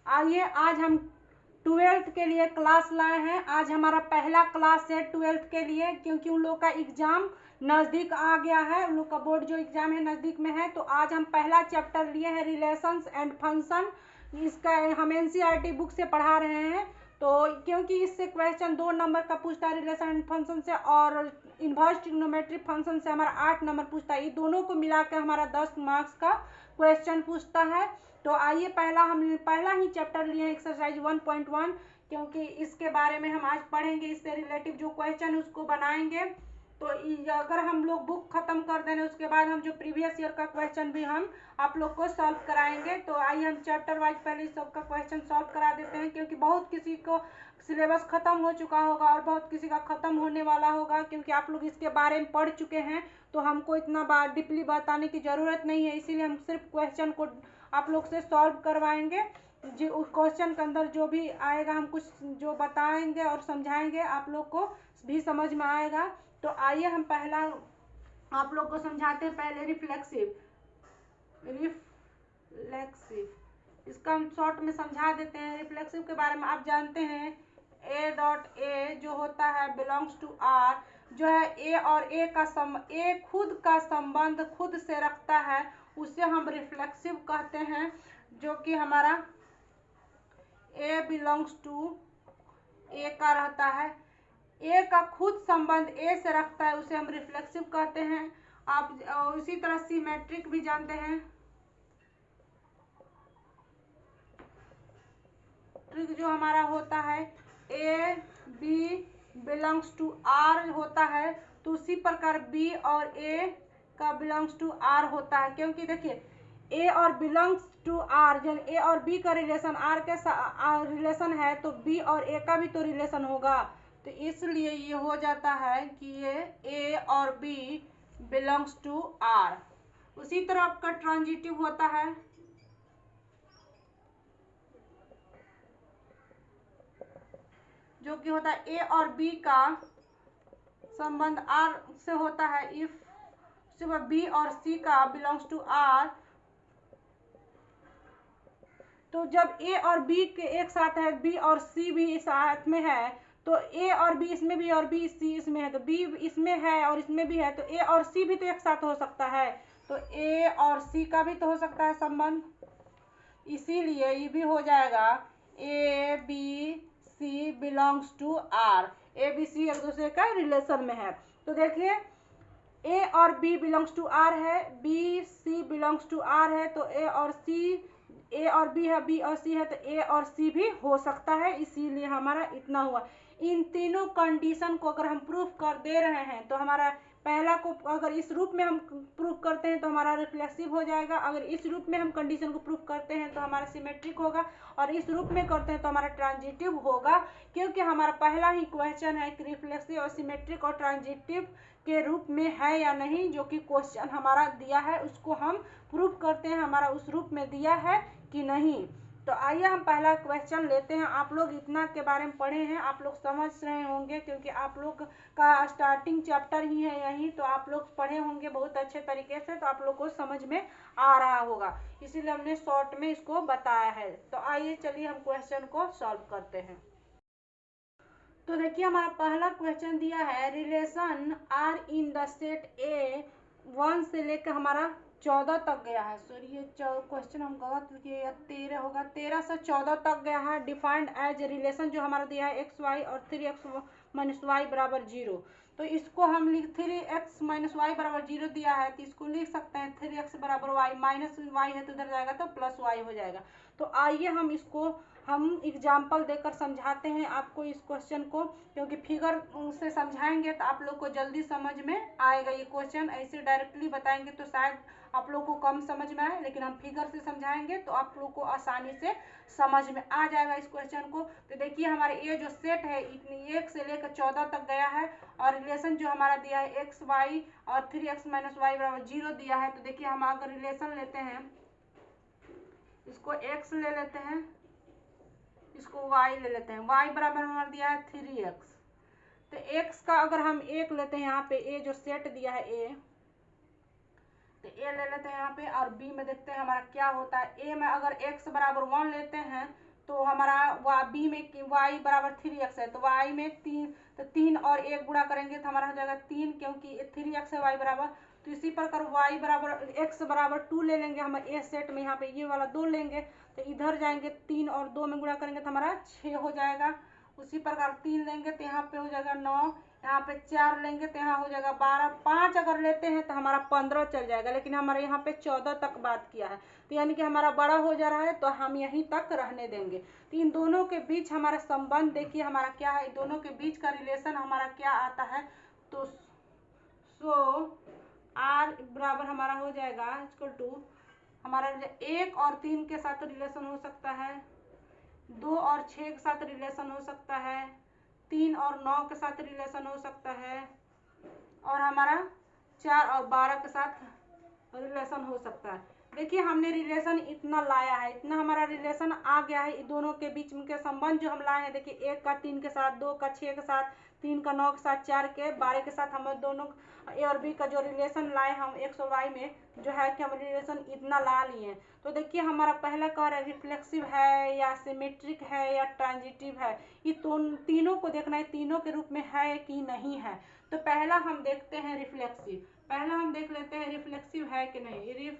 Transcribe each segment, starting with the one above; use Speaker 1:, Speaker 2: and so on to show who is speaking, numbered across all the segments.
Speaker 1: आइए आज हम 12th के लिए क्लास लाए हैं। आज हमारा पहला क्लास है 12th के लिए, क्योंकि उन लोग का एग्ज़ाम नज़दीक आ गया है, उन लोग का बोर्ड जो एग्ज़ाम है नज़दीक में है। तो आज हम पहला चैप्टर लिए हैं रिलेशंस एंड फंक्शन। इसका हम एनसीईआरटी बुक से पढ़ा रहे हैं। तो क्योंकि इससे क्वेश्चन 2 नंबर का पूछता है रिलेशन एंड फंक्शन से, और इन्वर्स ट्रिग्नोमेट्री फंक्शन से हमारा 8 नंबर पूछता है। ये दोनों को मिलाकर हमारा 10 मार्क्स का क्वेश्चन पूछता है। तो आइए पहला ही चैप्टर लिए एक्सरसाइज 1.1, क्योंकि इसके बारे में हम आज पढ़ेंगे। इससे रिलेटिव जो क्वेश्चन उसको बनाएंगे। तो अगर हम लोग बुक खत्म कर दें उसके बाद हम जो प्रीवियस ईयर का क्वेश्चन भी हम आप लोग को सॉल्व कराएंगे। तो आइए हम चैप्टर वाइज पहले सबका क्वेश्चन सॉल्व करा देते हैं, क्योंकि बहुत किसी को सिलेबस खत्म हो चुका होगा और बहुत किसी का खत्म होने वाला होगा, क्योंकि आप लोग इसके बारे में पढ़ चुके हैं। तो हमको इतना डीपली बताने की ज़रूरत नहीं है, इसीलिए हम सिर्फ क्वेश्चन को आप लोग से सॉल्व करवाएंगे। जो उस क्वेश्चन के अंदर जो भी आएगा हम कुछ जो बताएंगे और समझाएंगे, आप लोग को भी समझ में आएगा। तो आइए हम पहला आप लोग को समझाते हैं। पहले रिफ्लेक्सिव इसका हम शॉर्ट में समझा देते हैं। रिफ्लेक्सिव के बारे में आप जानते हैं, ए डॉट ए जो होता है बिलोंग्स टू आर, जो है ए और ए खुद का संबंध खुद से रखता है, उसे हम रिफ्लेक्सिव कहते हैं। जो कि हमारा ए बिलोंग्स टू ए का रहता है, ए का खुद संबंध ए से रखता है, उसे हम रिफ्लेक्सिव कहते हैं। आप इसी तरह सिमेट्रिक भी जानते हैं। ट्रिक जो हमारा होता है A B belongs to R होता है, तो उसी प्रकार बी और ए का बिलोंग्स टू आर होता है। क्योंकि देखिए ए और बिलोंग्स टू आर, जब ए और बी का रिलेशन आर के रिलेशन है, तो बी और ए का भी तो रिलेशन होगा। तो इसलिए ये हो जाता है कि ये ए और बी बिलोंग्स टू आर। उसी तरह आपका ट्रांजिटिव होता है, जो कि होता है ए और बी का संबंध आर से होता है। इफ बी और सी का बिलोंग्स टू आर, तो जब ए और बी के एक साथ है, बी और सी भी साथ में है, तो ए और बी इसमें भी और बी सी इसमें है, तो बी इसमें है और इसमें भी है, तो ए और सी भी तो एक साथ हो सकता है। तो ए और सी का भी तो हो सकता है संबंध, इसीलिए ये भी हो जाएगा A B C belongs to R. A B C एक दूसरे का रिलेशन में है। तो देखिए ए और बी बिलोंग्स टू आर है, B C belongs to R है, तो ए और बी है, बी और सी है, तो ए और सी भी हो सकता है। इसीलिए हमारा इतना हुआ। इन तीनों कंडीशन को अगर हम प्रूफ कर दे रहे हैं, तो हमारा पहला को अगर इस रूप में हम प्रूफ करते हैं तो हमारा रिफ्लेक्सिव हो जाएगा। अगर इस रूप में हम कंडीशन को प्रूफ करते हैं तो हमारा सिमेट्रिक होगा, और इस रूप में करते हैं तो हमारा ट्रांजिटिव होगा। क्योंकि हमारा पहला ही क्वेश्चन है कि रिफ्लेक्सिव और सिमेट्रिक और ट्रांजिटिव के रूप में है या नहीं, जो कि क्वेश्चन हमारा दिया है उसको हम प्रूफ करते हैं हमारा उस रूप में दिया है कि नहीं। तो आइए हम पहला क्वेश्चन लेते हैं। आप लोग इतना के बारे में पढ़े हैं, आप लोग समझ रहे होंगे, क्योंकि आप लोग का स्टार्टिंग चैप्टर ही है यही, तो आप लोग पढ़े होंगे बहुत अच्छे तरीके से, तो आप लोग को समझ में आ रहा होगा, इसीलिए हमने शॉर्ट में इसको बताया है। तो आइए चलिए हम क्वेश्चन को सॉल्व करते हैं। तो देखिए हमारा पहला क्वेश्चन दिया है, relation R in the set A 1 से लेकर हमारा 14 तक गया है। सॉरी ये क्वेश्चन हम गलत किए, 13 होगा, 13 से 14 तक गया है। डिफाइंड एज रिलेशन जो हमारा दिया है एक्स वाई और 3x माइनस वाई बराबर 0। तो इसको हम 3x माइनस वाई बराबर 0 दिया है, तो इसको लिख सकते हैं 3x बराबर वाई, माइनस वाई है तो इधर जाएगा तो प्लस वाई हो जाएगा। तो आइए हम एग्जाम्पल देकर समझाते हैं आपको इस क्वेश्चन को, क्योंकि फिगर से समझाएंगे तो आप लोग को जल्दी समझ में आएगा। ये क्वेश्चन ऐसे डायरेक्टली बताएंगे तो शायद आप लोग को कम समझ में आए, लेकिन हम फिगर से समझाएंगे तो आप लोग को आसानी से समझ में आ जाएगा इस क्वेश्चन को। तो देखिए हमारे ये जो सेट है 1 से लेकर 14 तक गया है, और रिलेशन जो हमारा दिया है एक्स वाई और 3x माइनस वाई बराबर 0 दिया है। तो देखिए हम अगर रिलेशन लेते हैं, इसको x ले लेते हैं, इसको y ले लेते हैं, y बराबर हमारा दिया है 3x। तो x का अगर हम 1 लेते हैं, यहाँ पे a जो सेट दिया है a, तो a ले लेते हैं यहाँ पे, और b में देखते हैं हमारा क्या होता है। a में अगर x बराबर 1 लेते हैं तो हमारा बी में y बराबर 3x है, तो y में 3 और 1 गुणा करेंगे तो हमारा हो जाएगा 3, क्योंकि 3x है y बराबर। तो इसी प्रकार y बराबर x बराबर 2 ले लेंगे हम ए सेट में, यहाँ पे ये वाला 2 लेंगे तो इधर जाएंगे 3 और 2 में गुणा करेंगे तो हमारा 6 हो जाएगा। उसी प्रकार 3 लेंगे तो यहाँ पे हो जाएगा 9, यहाँ पे 4 लेंगे तो यहाँ हो जाएगा 12, 5 अगर लेते हैं तो हमारा 15 चल जाएगा, लेकिन हमारे यहाँ पे 14 तक बात किया है, तो यानी कि हमारा बड़ा हो जा रहा है तो हम यहीं तक रहने देंगे। तो इन दोनों के बीच हमारा संबंध देखिए हमारा क्या है, इन दोनों के बीच का रिलेशन हमारा क्या आता है, तो r बराबर हमारा हो जाएगा इक्वल टू हमारा 1 और 3 के साथ रिलेशन हो सकता है, 2 और 6 के साथ रिलेशन हो सकता है, 3 और 9 के साथ रिलेशन हो सकता है, और हमारा 4 और 12 के साथ रिलेशन हो सकता है। देखिए हमने रिलेशन इतना लाया है, इतना हमारा रिलेशन आ गया है, इन दोनों के बीच में के संबंध जो हम लाए हैं, देखिए 1 का 3 के साथ, 2 का 6 के साथ, 3 का 9 के साथ, 4 के 12 के साथ, हम दोनों ए और बी का जो रिलेशन लाए हम x और y में जो है कि हम रिलेशन इतना ला लिए हैं। तो देखिए हमारा पहला कह रहा है रिफ्लेक्सिव है या सिमेट्रिक है या ट्रांजिटिव है, ये तीनों को देखना है, तीनों के रूप में है कि नहीं है। तो पहला हम देखते हैं रिफ्लेक्सिव, पहला हम देख लेते हैं रिफ्लेक्सिव है कि नहीं।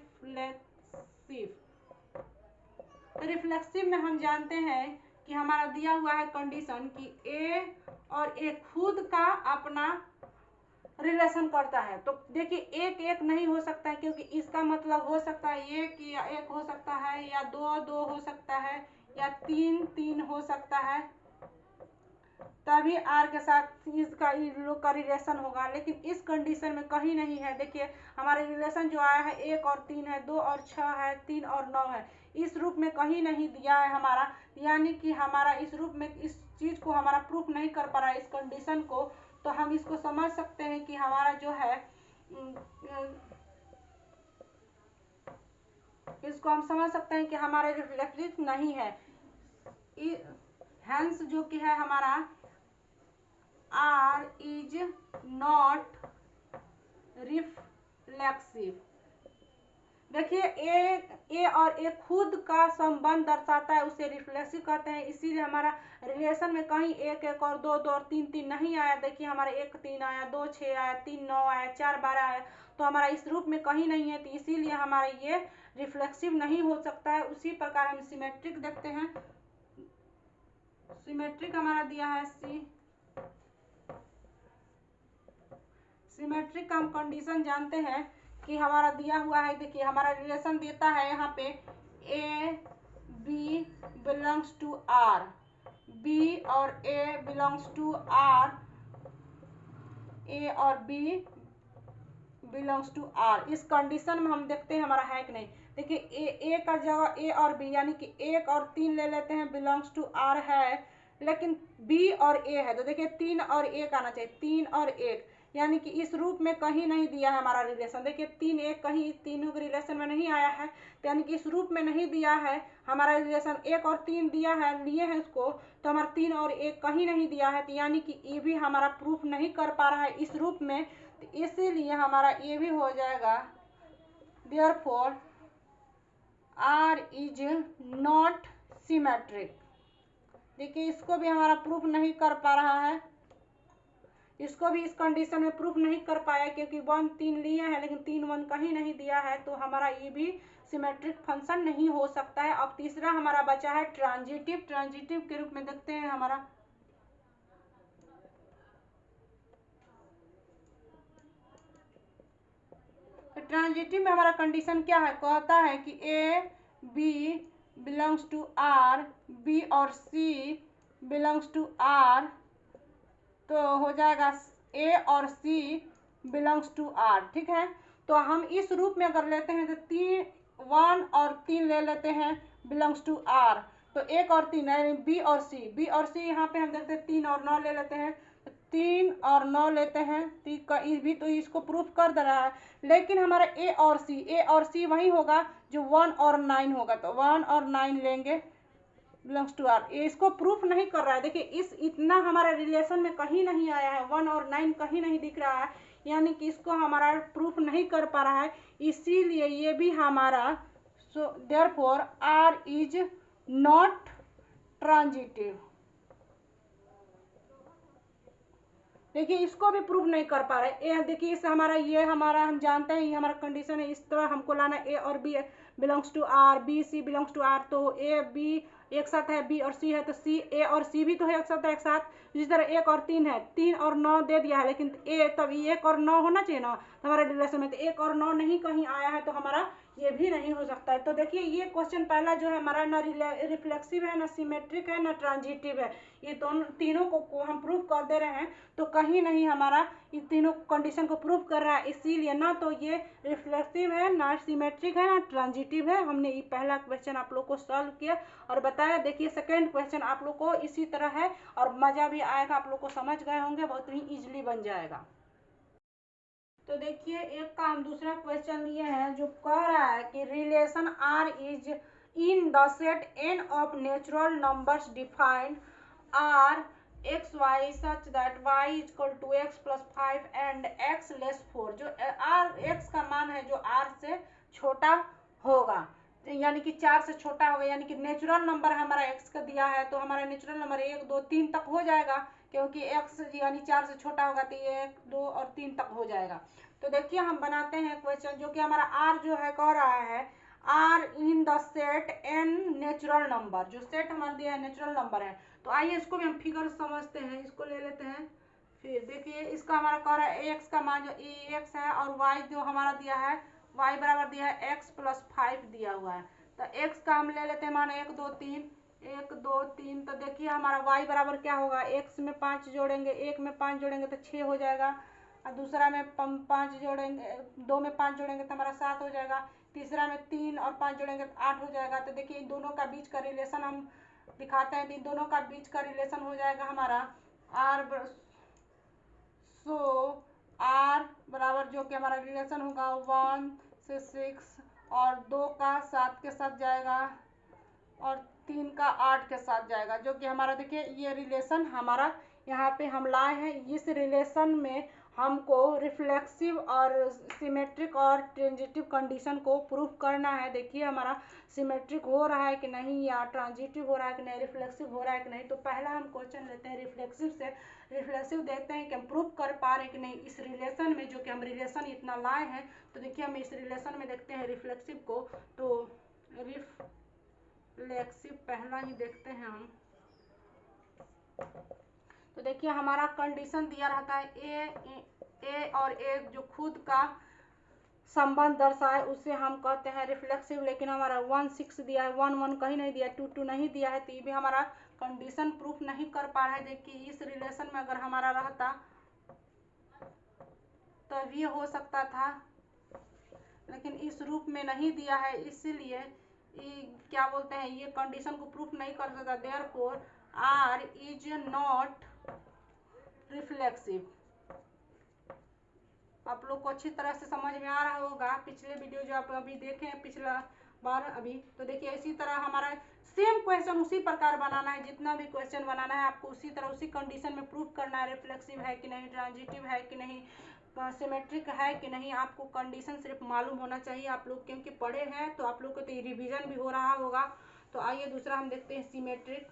Speaker 1: रिफ्लेक्सिव में हम जानते हैं कि हमारा दिया हुआ है कंडीशन कि ए और ए खुद का अपना रिलेशन करता है। तो देखिए एक एक नहीं हो सकता है, क्योंकि इसका मतलब हो सकता है एक या एक हो सकता है, या दो दो हो सकता है, या तीन तीन हो सकता है, तभी आर के साथ इसका इन लोग का रिलेशन होगा। लेकिन इस कंडीशन में कहीं नहीं है। देखिए हमारे रिलेशन जो आया है 1 और 3 है, 2 और 6 है, 3 और 9 है, इस रूप में कहीं नहीं दिया है हमारा, यानी कि हमारा इस रूप में इस चीज को हमारा प्रूफ नहीं कर पा रहा है इस कंडीशन को। तो हम इसको समझ सकते हैं कि हमारा जो है इसको हम समझ सकते हैं कि हमारा रिफ्लेक्सिव नहीं है। हेंस जो कि है हमारा R is not रिफ्लेक्सिव। देखिए ए और ए खुद का संबंध दर्शाता है, उसे रिफ्लेक्सिव कहते हैं। इसीलिए हमारा रिलेशन में कहीं 1 1 और 2 2 और 3 3 नहीं आया। देखिए हमारा 1 3 आया, 2 6 आया, 3 9 आया, 4 12 आया, तो हमारा इस रूप में कहीं नहीं है, तो इसीलिए हमारा ये रिफ्लेक्सिव नहीं हो सकता है। उसी प्रकार हम सिमेट्रिक देखते हैं। सिमेट्रिक हमारा दिया है सिमेट्रिक का हम कंडीशन जानते हैं कि हमारा दिया हुआ है। देखिए हमारा रिलेशन देता है यहाँ पे A B belongs to R, B और A belongs to R, A और बी बिलोंग्स टू आर। इस कंडीशन में हम देखते हैं हमारा है कि नहीं। देखिए ए का जगह ए और बी यानी कि 1 और 3 ले लेते हैं, बिलोंग्स टू आर है, लेकिन बी और ए है, तो देखिए 3 और 1 आना चाहिए, 3 और 1, यानी कि इस रूप में कहीं नहीं दिया है हमारा रिलेशन। देखिए 3 1 कहीं तीनों के रिलेशन में नहीं आया है, तो यानी कि इस रूप में नहीं दिया है हमारा रिलेशन। 1 और 3 दिया है, लिए हैं उसको, तो हमारा 3 और 1 कहीं नहीं दिया है, तो यानी कि ये भी हमारा प्रूफ नहीं कर पा रहा है इस रूप में, तो इसीलिए हमारा ये भी हो जाएगा therefore R is not symmetric। देखिए इसको भी हमारा प्रूफ नहीं कर पा रहा है, इसको भी इस कंडीशन में प्रूफ नहीं कर पाया, क्योंकि 1 3 लिए हैं लेकिन 3 1 कहीं नहीं दिया है, तो हमारा ये भी सिमेट्रिक फंक्शन नहीं हो सकता है। अब तीसरा हमारा बचा है ट्रांजिटिव। ट्रांजिटिव के रूप में देखते हैं हमारा ट्रांजिटिव में हमारा कंडीशन क्या है, कहता है कि A B belongs to R, B और सी बिलोंग्स टू आर, तो हो जाएगा ए और सी बिलोंग्स टू आर। ठीक है, तो हम इस रूप में अगर लेते हैं तो 1 और 3 ले लेते हैं बिलोंग्स टू आर, तो 1 और 3 यानी बी और सी, बी और सी यहाँ पे हम देखते हैं 3 और 9 ले लेते हैं, 3 और 9 लेते हैं, भी तो इसको प्रूफ कर दे रहा है। लेकिन हमारा ए और सी वही होगा जो 1 और 9 होगा, तो 1 और 9 लेंगे बिलोंग्स टू आर। ये इसको प्रूफ नहीं कर रहा है। देखिए इतना हमारा रिलेशन में कहीं नहीं आया है, 1 और 9 कहीं नहीं दिख रहा है, यानी कि इसको हमारा प्रूफ नहीं कर पा रहा है, इसीलिए ये भी हमारा therefore R is not transitive. देखिए इसको भी प्रूव नहीं कर पा रहे। ये देखिए इस हमारा ये हमारा हम जानते हैं ये हमारा कंडीशन है, इस तरह हमको लाना ए और B belongs to R, B C belongs to R, तो ए बी एक साथ है, बी और सी है, तो सी ए और सी भी तो है एक साथ एक साथ। जिस तरह 1 और 3 है, 3 और 9 दे दिया है, लेकिन ए तब 1 और 9 होना चाहिए ना तो हमारे रिलेशन में, तो 1 और 9 नहीं कहीं आया है, तो हमारा ये भी नहीं हो सकता है। तो देखिए ये क्वेश्चन पहला जो है हमारा ना रिफ्लेक्सिव है, ना सिमेट्रिक है, ना ट्रांजिटिव है। ये दोनों तीनों को हम प्रूव कर दे रहे हैं, तो कहीं नहीं हमारा इन तीनों कंडीशन को प्रूव कर रहा है, इसीलिए ना तो ये रिफ्लेक्सिव है, ना सिमेट्रिक है, ना ट्रांजिटिव है। हमने ये पहला क्वेश्चन आप लोग को सॉल्व किया और बताया। देखिए सेकेंड क्वेश्चन आप लोग को इसी तरह है और मजा भी आएगा, आप लोग को समझ गए होंगे, बहुत ही इजीली बन जाएगा। तो देखिए एक का हम दूसरा क्वेश्चन लिए हैं जो कह रहा है कि relation R is in the set N of natural numbers defined R X Y such that Y is equal to X plus 5 and X less 4। जो आर एक्स का मान है जो आर से छोटा होगा, यानी कि 4 से छोटा होगा, यानी कि नेचुरल नंबर हमारा एक्स का दिया है, तो हमारा नेचुरल नंबर 1 2 3 तक हो जाएगा, क्योंकि एक्स यानी 4 से छोटा होगा तो ये 1 2 और 3 तक हो जाएगा। तो देखिए हम बनाते हैं क्वेश्चन, जो कि हमारा आर जो है कह रहा है R in the set N natural number, जो सेट हमारा दिया है नेचुरल नंबर है। तो आइए इसको भी हम फिगर समझते हैं, इसको ले लेते हैं। फिर देखिए इसका हमारा कह रहा है एक्स का मान जो एक्स है और वाई जो हमारा दिया है y बराबर दिया है एक्स प्लस 5 दिया हुआ है। तो x का हम ले लेते हैं मान 1 2 3 1 2 3। तो देखिए हमारा y बराबर क्या होगा, x में 5 जोड़ेंगे, 1 में 5 जोड़ेंगे तो 6 हो जाएगा, और दूसरा में 5 जोड़ेंगे, 2 में 5 जोड़ेंगे तो हमारा 7 हो जाएगा, तीसरा में 3 और 5 जोड़ेंगे तो 8 हो जाएगा। तो देखिए इन दोनों का बीच का रिलेशन हम दिखाते हैं, तो इन दोनों का बीच का रिलेशन हो जाएगा हमारा r, सो आर बराबर जो कि हमारा रिलेशन होगा 1 से 6 और 2 का 7 के साथ जाएगा और 3 का 8 के साथ जाएगा, जो कि हमारा देखिए ये रिलेशन हमारा यहाँ पे हम लाए हैं। इस रिलेशन में हमको रिफ्लेक्सिव और सिमेट्रिक और ट्रांजिटिव कंडीशन को प्रूव करना है। देखिए हमारा सिमेट्रिक हो रहा है कि नहीं, या ट्रांजिटिव हो रहा है कि नहीं, रिफ्लेक्सिव हो रहा है कि नहीं। तो पहला हम क्वेश्चन लेते हैं रिफ्लेक्सिव से। रिफ्लेक्सिव देखते हैं कि हम प्रूव कर पा रहे हैं कि नहीं इस रिलेशन में, जो कि हम रिलेशन इतना लाए हैं। तो देखिए हम इस रिलेशन में देखते हैं रिफ्लेक्सिव को, तो रिफ्लेक्सिव पहला ही देखते हैं हम। तो देखिए हमारा कंडीशन दिया रहता है ए और ए जो खुद का संबंध दर्शाए उसे हम कहते हैं रिफ्लेक्सिव, लेकिन हमारा 1 6 दिया है, 1 1 कहीं नहीं दिया, 2 2 नहीं दिया है, तो ये भी हमारा कंडीशन प्रूफ नहीं कर पा रहा है। देखिए इस रिलेशन में अगर हमारा रहता तब ये हो सकता था, लेकिन इस रूप में नहीं दिया है, इसीलिए क्या बोलते हैं ये कंडीशन को प्रूफ नहीं कर सकता। Therefore R is not reflexive. आप लोग को अच्छी तरह से समझ में आ रहा होगा, पिछले वीडियो जो आप अभी देखे हैं पिछला बार अभी। तो देखिए इसी तरह हमारा सेम क्वेश्चन उसी प्रकार बनाना है, जितना भी क्वेश्चन बनाना है आपको उसी तरह उसी कंडीशन में प्रूव करना है, रिफ्लेक्सिव है कि नहीं, ट्रांजिटिव है कि नहीं, सिमेट्रिक है कि नहीं। आपको कंडीशन सिर्फ मालूम होना चाहिए, आप लोग क्योंकि पढ़े हैं तो आप लोग को तो रिविजन भी हो रहा होगा। तो आइए दूसरा हम देखते हैं सिमेट्रिक।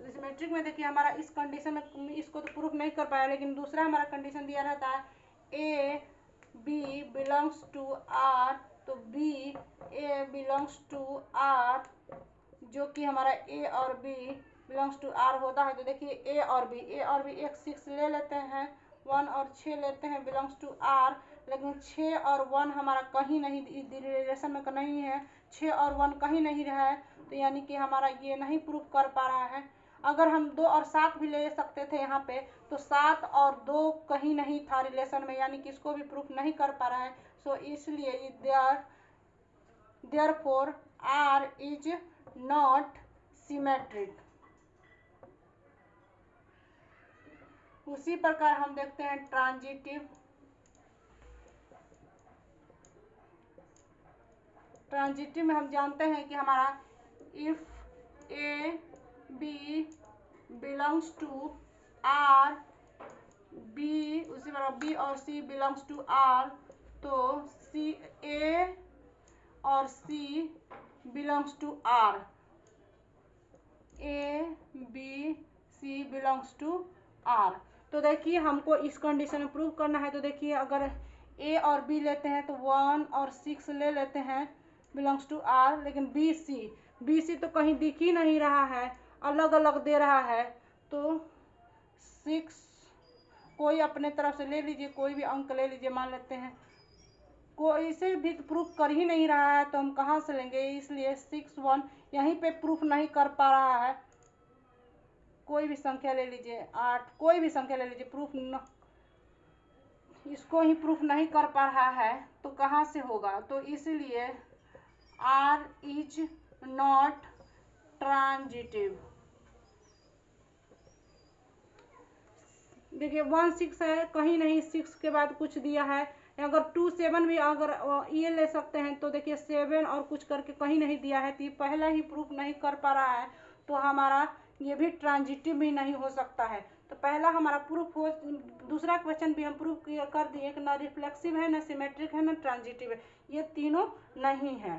Speaker 1: सिमेट्रिक में देखिए हमारा इस कंडीशन में इसको तो प्रूफ नहीं कर पाया, लेकिन दूसरा हमारा कंडीशन दिया रहता है A B belongs to R, तो B A belongs to R, जो कि हमारा ए और बी बिलोंग्स टू आर होता है। तो देखिए ए और बी 1 6 ले लेते हैं, 1 और 6 लेते हैं बिलोंग्स टू आर, लेकिन 6 और 1 हमारा कहीं नहीं रिलेशन में नहीं है, 6 और 1 कहीं नहीं रहा है, तो यानी कि हमारा ये नहीं प्रूफ कर पा रहा है। अगर हम 2 और 7 भी ले सकते थे यहाँ पे, तो 7 और 2 कहीं नहीं था रिलेशन में, यानी कि इसको भी प्रूफ नहीं कर पा रहा है। सो इसलिए therefore R is not symmetric. उसी प्रकार हम देखते हैं ट्रांजिटिव। ट्रांजिटिव में हम जानते हैं कि हमारा if A B belongs to R, B उसी प्रकार बी और सी बिलोंग्स टू आर, तो सी ए और C belongs to R, A B C belongs to R. तो देखिए हमको इस कंडीशन में प्रूव करना है। तो देखिए अगर ए और बी लेते हैं तो 1 और 6 ले लेते हैं बिलोंग्स टू आर, लेकिन बी सी तो कहीं दिख ही नहीं रहा है, अलग अलग दे रहा है। तो 6 कोई अपने तरफ से ले लीजिए, कोई भी अंक ले लीजिए, मान लेते हैं कोई से भी प्रूफ कर ही नहीं रहा है तो हम कहाँ से लेंगे, इसलिए 6 1 यहीं पे प्रूफ नहीं कर पा रहा है। कोई भी संख्या ले लीजिए, 8 कोई भी संख्या ले लीजिए, प्रूफ न, इसको ही प्रूफ नहीं कर पा रहा है तो कहाँ से होगा। तो इसलिए R इज नॉट ट्रांजिटिव। देखिए 1 6 है, कहीं नहीं 6 के बाद कुछ दिया है। अगर 2 7 भी अगर ये ले सकते हैं तो देखिए 7 और कुछ करके कहीं नहीं दिया है, तो ये पहला ही प्रूफ नहीं कर पा रहा है तो हमारा ये भी ट्रांजिटिव भी नहीं हो सकता है। तो पहला हमारा प्रूफ हो, दूसरा क्वेश्चन भी हम प्रूफ कर दिए कि ना रिफ्लेक्सिव है, ना सिमेट्रिक है, ना ट्रांजिटिव है, ये तीनों नहीं है।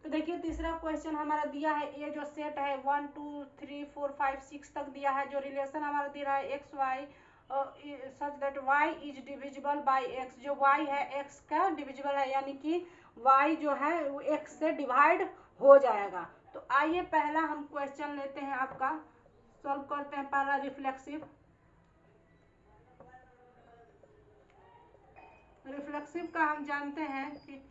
Speaker 1: तो देखिए तीसरा क्वेश्चन हमारा दिया है, ये जो सेट है 1 2 3 4 5 6 तक दिया है, जो रिलेशन हमारा दिया है X Y such that y is divisible by x, जो y है x का डिविजिबल है, यानी कि y जो है वो x से डिवाइड हो जाएगा। तो आइए पहला हम क्वेश्चन लेते हैं, आपका सॉल्व करते हैं। पहला रिफ्लेक्सिव का हम जानते हैं कि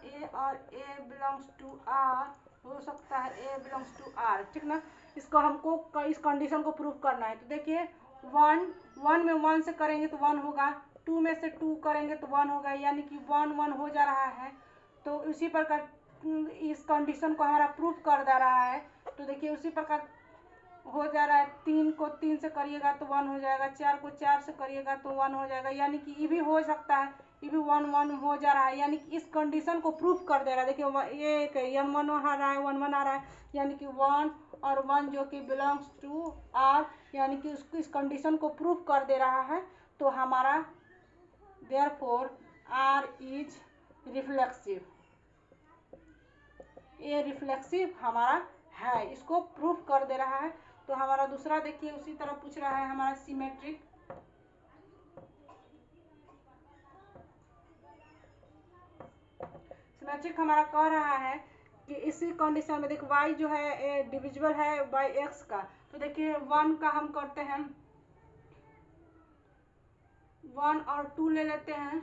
Speaker 1: ए और ए बिलोंग्स टू आर हो सकता है, ए बिलोंग्स टू आर, ठीक ना। इसको हमको इस कंडीशन को प्रूव करना है। तो देखिए 1 में 1 से करेंगे तो 1 होगा, 2 में से 2 करेंगे तो 1 होगा, यानी कि 1 1 हो जा रहा है। तो उसी प्रकार इस कंडीशन को हमारा प्रूफ कर दे रहा है। तो देखिए उसी प्रकार हो जा रहा है, 3 को 3 से करिएगा तो 1 हो जाएगा, 4 को 4 से करिएगा तो 1 हो जाएगा, यानी कि ये भी हो सकता है, ये भी 1 1 हो जा रहा है, यानी कि इस कंडीशन को प्रूफ कर दे रहा है। देखिए ये 1 1 आ रहा है, 1 1 आ रहा है, यानी कि 1 और 1 जो कि बिलोंग्स टू आर, यानी कि उसको इस कंडीशन को प्रूफ कर दे रहा है। तो हमारा देयरफॉर आर इज रिफ्लेक्सिव, ये रिफ्लेक्सिव हमारा है, इसको प्रूफ कर दे रहा है। तो हमारा दूसरा देखिए उसी तरह पूछ रहा है हमारा सिमेट्रिक। हमारा कह रहा है कि इसी कंडीशन में देखो y जो है डिविजिबल है बाय x का। तो देखिए 1 का हम करते हैं, 1 और 2 ले लेते हैं,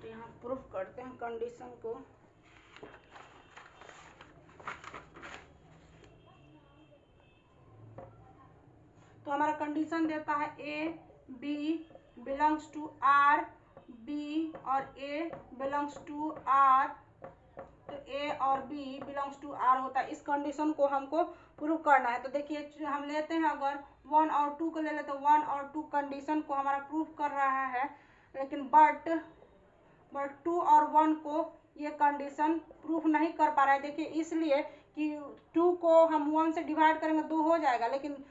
Speaker 1: यहाँ प्रूफ करते हैं कंडीशन को। तो हमारा कंडीशन देता है A B belongs to R, B और ए बिलोंग्स टू आर, तो ए और बी बिलोंग्स टू आर होता है। इस कंडीशन को हमको प्रूव करना है। तो देखिए हम लेते हैं, अगर 1 और 2 को ले लेते हैं, 1 और 2 कंडीशन को हमारा प्रूव कर रहा है, लेकिन बट 2 और 1 को ये कंडीशन प्रूफ नहीं कर पा रहा है। देखिए इसलिए कि 2 को हम 1 से डिवाइड करेंगे 2 हो जाएगा, लेकिन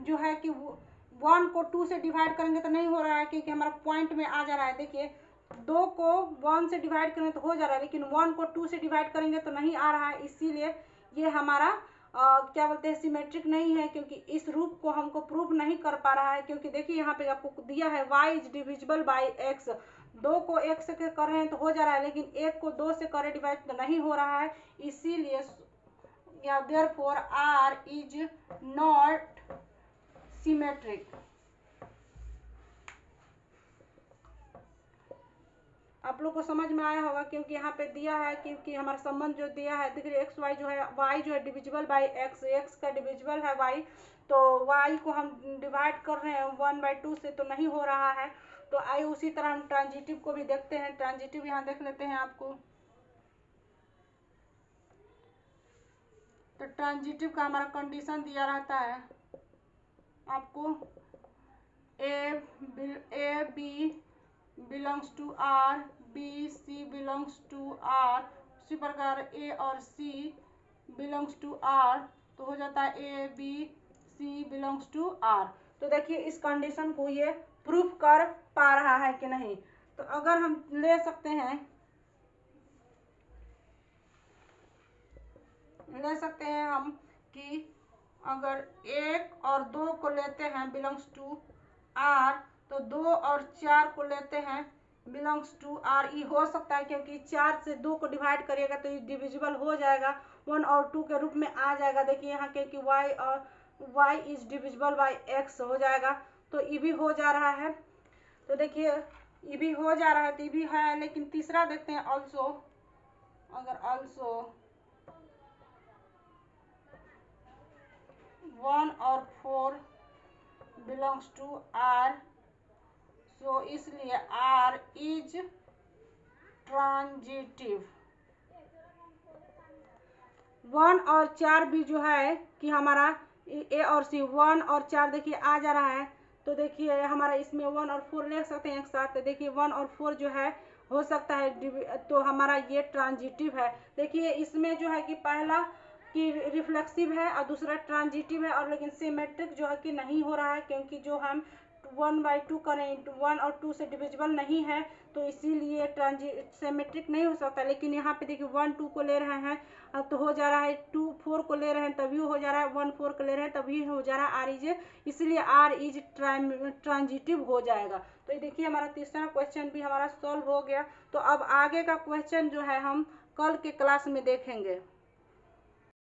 Speaker 1: जो है कि 1 को 2 से डिवाइड करेंगे तो नहीं हो रहा है, क्योंकि हमारा पॉइंट में आ जा रहा है। देखिए 2 को 1 से डिवाइड करेंगे तो हो जा रहा है, लेकिन 1 को 2 से डिवाइड करेंगे तो नहीं आ रहा है, इसीलिए ये हमारा क्या बोलते हैं सिमेट्रिक नहीं है, क्योंकि इस रूप को हमको प्रूफ नहीं कर पा रहा है। क्योंकि देखिए यहाँ पे आपको दिया है y is divisible by x, 2 को 1 से कर रहे हैं तो हो जा रहा है, लेकिन 1 को 2 से करे डिवाइड तो नहीं हो रहा है, इसीलिए therefore r is not symmetric. आप लोग को समझ में आया होगा, क्योंकि यहाँ पे दिया है कि हमारा संबंध जो दिया है, देखिए एक्स वाई जो है, वाई जो है डिविजिबल बाई एक्स, एक्स का डिविजिबल है वाई, तो वाई को हम डिवाइड कर रहे हैं 1/2 से, तो नहीं हो रहा है। तो आइए उसी तरह हम ट्रांजिटिव को भी देखते हैं। ट्रांजिटिव यहाँ देख लेते हैं आपको। तो ट्रांजिटिव का हमारा कंडीशन दिया रहता है आपको, A B belongs to R, B C belongs to R, उसी प्रकार ए और सी बिलोंग्स टू आर, तो हो जाता है A B C belongs to R. तो देखिए इस कंडीशन को ये प्रूफ कर पा रहा है कि नहीं। तो अगर हम ले सकते हैं हम कि अगर 1 और 2 को लेते हैं बिलोंग्स टू आर, तो 2 और 4 को लेते हैं बिलोंग्स टू आर। ई हो सकता है क्योंकि 4 से 2 को डिवाइड करिएगा तो ये डिविजिबल हो जाएगा, 1 और 2 के रूप में आ जाएगा। देखिए यहाँ क्योंकि y is divisible by x हो जाएगा, तो ई भी हो जा रहा है। तो देखिए ई भी हो जा रहा है, तो ई भी है। लेकिन तीसरा देखते हैं ऑल्सो, अगर ऑल्सो 1 और 4 बिलोंग्स टू आर, सो इसलिए आर इज ट्रांजिटिव। 1 और 4 भी जो है कि हमारा ए और सी 1 और 4 देखिए आ जा रहा है, तो देखिए हमारा इसमें 1 और 4 ले सकते हैं एक साथ। तो देखिए 1 और 4 जो है हो सकता है, तो हमारा ये ट्रांजिटिव है। देखिए इसमें जो है कि पहला कि रिफ्लेक्सिव है और दूसरा ट्रांजिटिव है, और लेकिन सिमेट्रिक जो है कि नहीं हो रहा है, क्योंकि जो हम 1/2 करें 1 और 2 से डिविजिबल नहीं है, तो इसीलिए सिमेट्रिक नहीं हो सकता। लेकिन यहाँ पे देखिए 1 2 को ले रहे हैं तो हो जा रहा है, 2 4 को ले रहे हैं तभी हो जा रहा है, 1 4 को ले रहे हैं तभी हो जा रहा है, आर इज, इसलिए आर इज ट्रांजिटिव हो जाएगा। तो ये देखिए हमारा तीसरा क्वेश्चन भी हमारा सॉल्व हो गया। तो अब आगे का क्वेश्चन जो है हम कल के क्लास में देखेंगे।